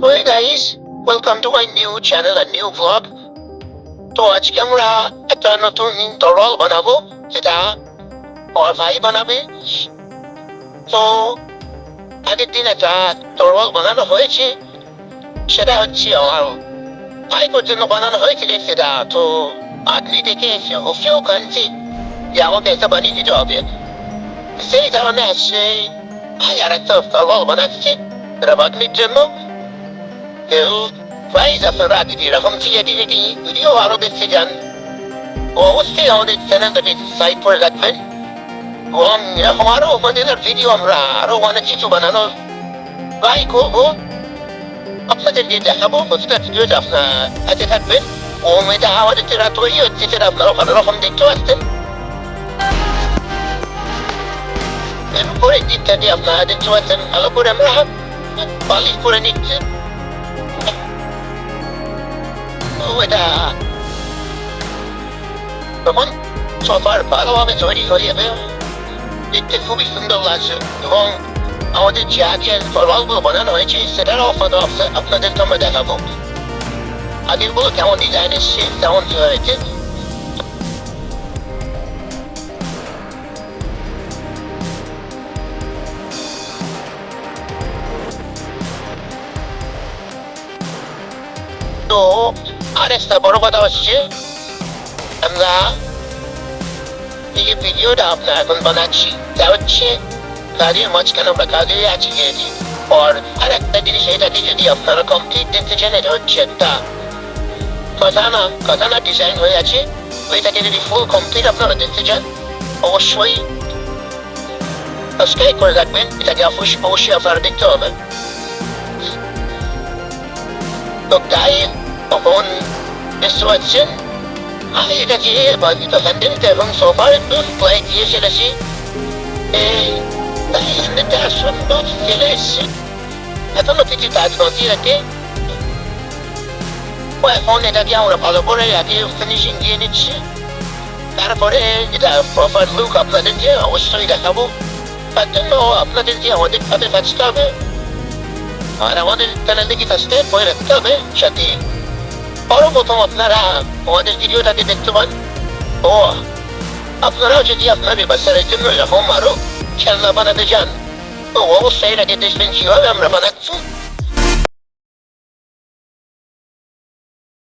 Hey guys, welcome to my new channel and new vlog. তো আজকে আমরা একটা নতুন তরল বানাবো, যেটা আমার ভাই বানাবে। তো আগের দিন একটা তরল বানানো হয়েছে, সেটা হচ্ছে আমার ভাইপোর জন্য বানানো হয়েছিল। সেটা তো আপনি দেখে অফিও কানছি যে আমাকে একটা বানিয়ে দিতে হবে। সেই কারণে আসছে ভাই আর একটা তরল বানাচ্ছে এটা বাগনির জন্য। কেউ প্রাইজ আপনারা আগে এরকম ক্রিয়েটিভিটি ভিডিও আরো দেখতে যান, অবশ্যই আমাদের চ্যানেলটাকে সাবস্ক্রাইব করে রাখবেন এবং এরকম আরো মজাদার ভিডিও আমরা আরো অনেক কিছু বানানোর ট্রাই করবো, আপনাদেরকে দেখাবো। প্রতিটা ভিডিওতে আপনার কাছে থাকবেন ও এটা আমাদের যেটা তৈরি হচ্ছে সেটা আপনারা ভালো রকম দেখতে পাচ্ছেন। এরপরে দিকটাকে আপনারা দেখতে পাচ্ছেন ভালো করে আমরা পালিশ করে নিচ্ছি। এটা তখন সবার ভালোভাবে তৈরি হয়ে যাবে, দেখতে খুবই সুন্দর লাগছে। এবং আমাদের যে আজকের ফলগুলো বানানো হয়েছে সেটারও আপনাদেরকে আমরা দেখাবো। আগের গুলো কেমন ডিজাইন এসছে, কেমন কি হয়েছে। তো আরেকটা বড় কথা হচ্ছে, আমরা এই যে ভিডিওটা আপনার এখন বানাচ্ছি তা হচ্ছে কাজের মাঝখানে আমরা কাজে আছি। আর একটা জিনিস, এটাকে যদি আপনারা কমপ্লিট দেখতে চান, এটা হচ্ছে একটা কাতানা ডিজাইন হয়ে আছে। ওইটাকে যদি ফুল কমপ্লিট আপনারা দেখতে চান, অবশ্যই সাবস্ক্রাইব করে রাখবেন। এটাকে অবশ্যই আপনারা দেখতে হবে। তো তাই তখন দেখতে পাচ্ছেন আমি এটাকে বাজিত হ্যান্ডেলটা এবং সোফার একটু প্লাই দিয়ে ফেলেছি। এই হ্যান্ডেলটা সুন্দর ফেলে এসছে, এখনো কিছু কাজ বাকি রাখে। এখন এটাকে আমরা ভালো করে আগে ফিনিশিং দিয়ে নিচ্ছি, তারপরে এটা প্রপার লুক আপনাদেরকে অবশ্যই দেখাবো। তার জন্য আপনাদেরকে আমাদের সাথে থাকতে হবে আর আমাদের চ্যানেলটিকে সাবস্ক্রাইব করে রাখতে হবে। সাথে সর্বপ্রথম আপনারা আমাদের ভিডিওটাকে দেখতে পান। ও আপনারাও যদি আপনাদের বাচ্চাদের জন্য এরকম আরো খেলনা বানাতে চান, তো অবশ্যই এটাকে দেখবেন কিভাবে আমরা বানাচ্ছি।